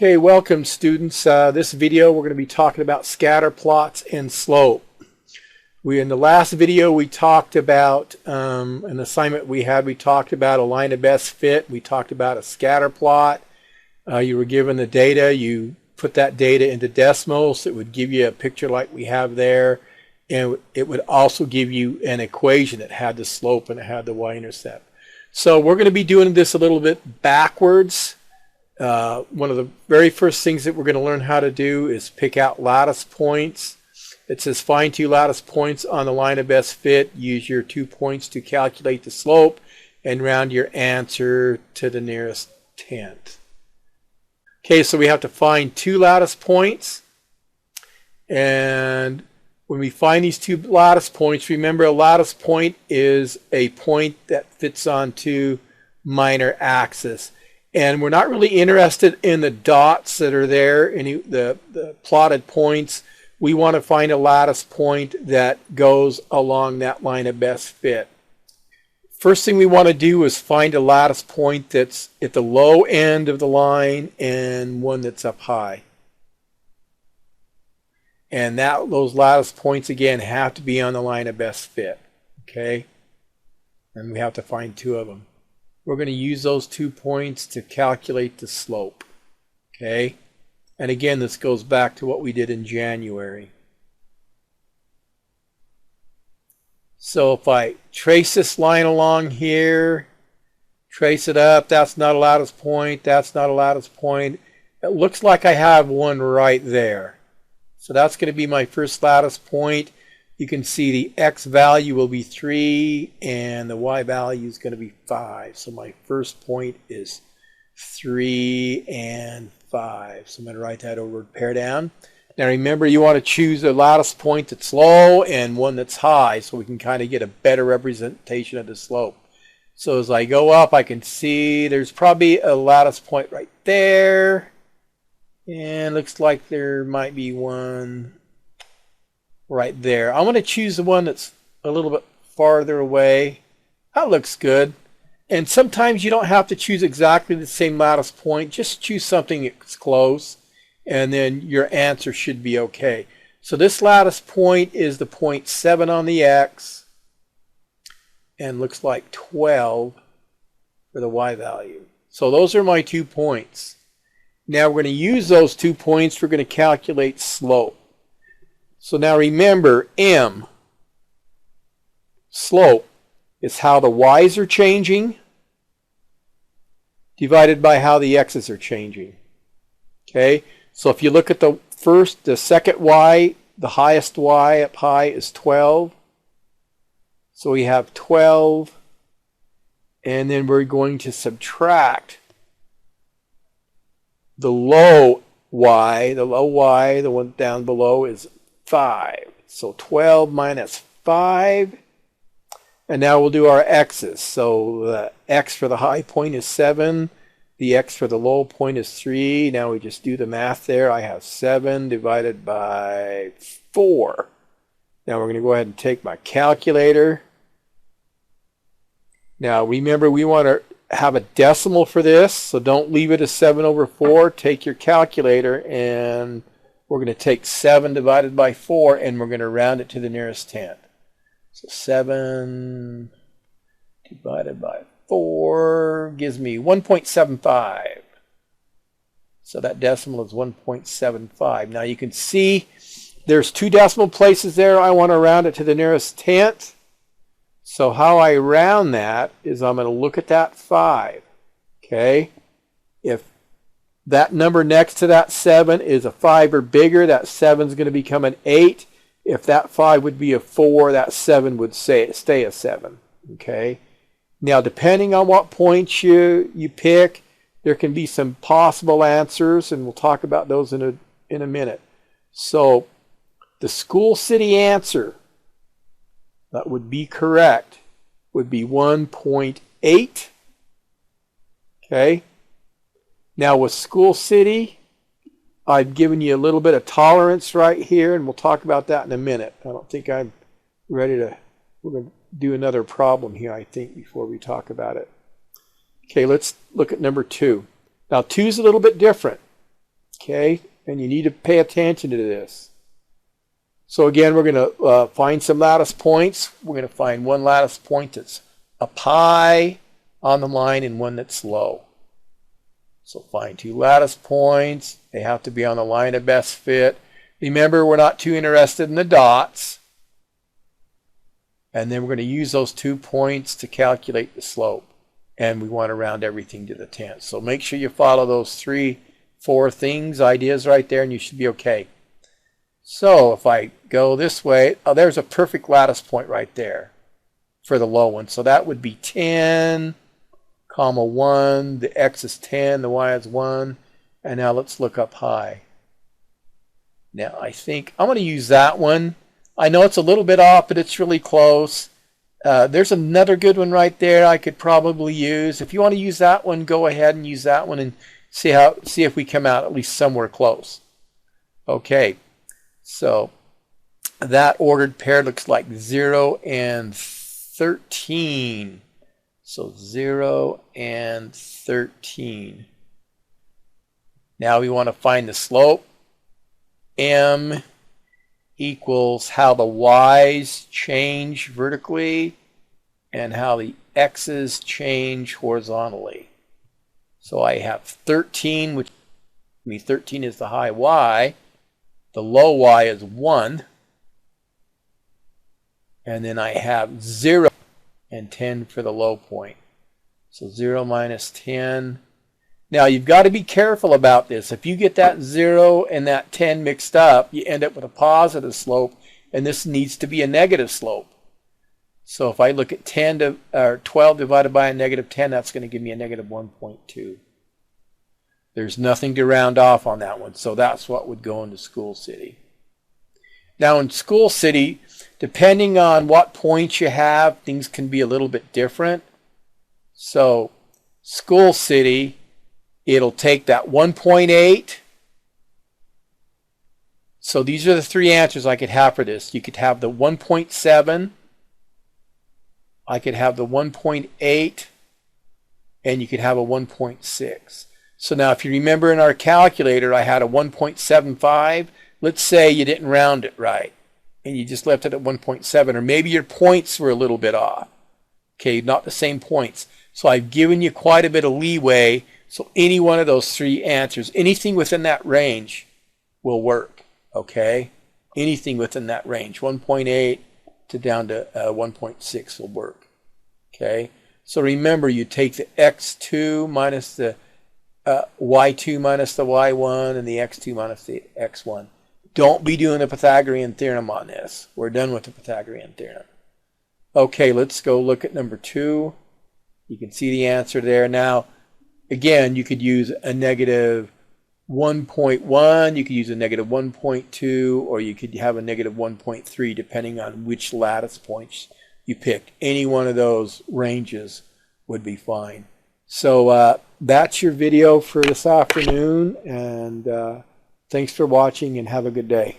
Okay, welcome students. This video we're going to be talking about scatter plots and slope. In the last video we talked about an assignment we talked about a line of best fit. We talked about a scatter plot. You were given the data. You put that data into decimals. It would give you a picture like we have there. And it would also give you an equation that had the slope and it had the y-intercept. So we're going to be doing this a little bit backwards. One of the very first things that we're going to learn how to do is pick out lattice points. It says find two lattice points on the line of best fit. Use your 2 points to calculate the slope and round your answer to the nearest tenth. Okay, so we have to find two lattice points. And when we find these two lattice points, remember a lattice point is a point that fits on two minor axes. And we're not really interested in the dots that are there, the plotted points. We want to find a lattice point that goes along that line of best fit. First thing we want to do is find a lattice point that's at the low end of the line and one that's up high. And those lattice points again have to be on the line of best fit. Okay? And we have to find two of them. We're going to use those 2 points to calculate the slope. Okay? And again, this goes back to what we did in January. So if I trace this line along here, trace it up, that's not a lattice point, that's not a lattice point. It looks like I have one right there. So that's going to be my first lattice point. You can see the x value will be 3 and the y value is going to be 5. So my first point is 3 and 5. So I'm going to write that over, pair down. Now remember, you want to choose a lattice point that's low and one that's high so we can kind of get a better representation of the slope. So as I go up, I can see there's probably a lattice point right there. And looks like there might be one right there. I'm going to choose the one that's a little bit farther away. That looks good. And sometimes you don't have to choose exactly the same lattice point. Just choose something that's close and then your answer should be okay. So this lattice point is the point 7 on the x and looks like 12 for the y value. So those are my 2 points. Now we're going to use those 2 points. We're going to calculate slope. So now remember, m, slope, is how the y's are changing divided by how the x's are changing. Okay, so if you look at the second y, the highest y up high is 12. So we have 12, and then we're going to subtract the low y, the one down below is 5. So 12 minus 5. And now we'll do our x's. So the x for the high point is 7. The x for the low point is 3. Now we just do the math there. I have 7 divided by 4. Now we're going to go ahead and take my calculator. Now remember, we want to have a decimal for this. So don't leave it as 7/4. Take your calculator and we're going to take 7 divided by 4 and we're going to round it to the nearest tenth. So 7 divided by 4 gives me 1.75. So that decimal is 1.75. Now you can see there's 2 decimal places there. I want to round it to the nearest tenth. So how I round that is I'm going to look at that 5. Okay? If that number next to that 7 is a 5 or bigger, that 7 is going to become an 8. If that 5 would be a 4, that 7 would stay a 7. Okay? Now, depending on what points you pick, there can be some possible answers, and we'll talk about those in a minute. So, the school city answer that would be correct would be 1.8. Okay? Now with school city, I've given you a little bit of tolerance right here, and we'll talk about that in a minute. I don't think I'm ready to, we're going to do another problem here, I think, before we talk about it. Okay, let's look at number 2. Now 2 is a little bit different. Okay, and you need to pay attention to this. So again, we're going to find some lattice points. We're going to find one lattice point that's up high on the line and one that's low. So find two lattice points. They have to be on the line of best fit. Remember, we're not too interested in the dots. And then we're going to use those 2 points to calculate the slope. And we want to round everything to the 10th. So make sure you follow those 3, 4 things, ideas right there, and you should be okay. So if I go this way, oh, there's a perfect lattice point right there for the low one. So that would be 10, comma 1. The x is 10, the y is 1. And now let's look up high. Now I think I'm going to use that one. I know it's a little bit off, but it's really close. There's another good one right there I could probably use. If you want to use that one, go ahead and use that one and see if we come out at least somewhere close. Okay, so that ordered pair looks like 0 and 13. So 0 and 13. Now we want to find the slope. M equals how the y's change vertically and how the x's change horizontally. So I have 13, which means 13 is the high y. The low y is 1. And then I have 0 and 10 for the low point. So 0 minus 10. Now you've got to be careful about this. If you get that 0 and that 10 mixed up, you end up with a positive slope, and this needs to be a negative slope. So if I look at 12 divided by a negative 10, that's going to give me a negative 1.2. There's nothing to round off on that one, so that's what would go into School City. Now in School City, depending on what points you have, things can be a little bit different. So School City, it'll take that 1.8. So these are the 3 answers I could have for this. You could have the 1.7. I could have the 1.8. And you could have a 1.6. So now if you remember in our calculator, I had a 1.75. Let's say you didn't round it right. And you just left it at 1.7. Or maybe your points were a little bit off. Okay, not the same points. So I've given you quite a bit of leeway. So any one of those 3 answers, anything within that range will work, okay? Anything within that range, 1.8 to down to 1.6 will work, okay? So remember, you take the x2 minus the y2 minus the y1 and the x2 minus the x1. Don't be doing the Pythagorean theorem on this. We're done with the Pythagorean theorem. Okay, let's go look at number 2. You can see the answer there. Now, again, you could use a negative 1.1, you could use a negative 1.2, or you could have a negative 1.3 depending on which lattice points you picked. Any one of those ranges would be fine. So that's your video for this afternoon, and thanks for watching and have a good day.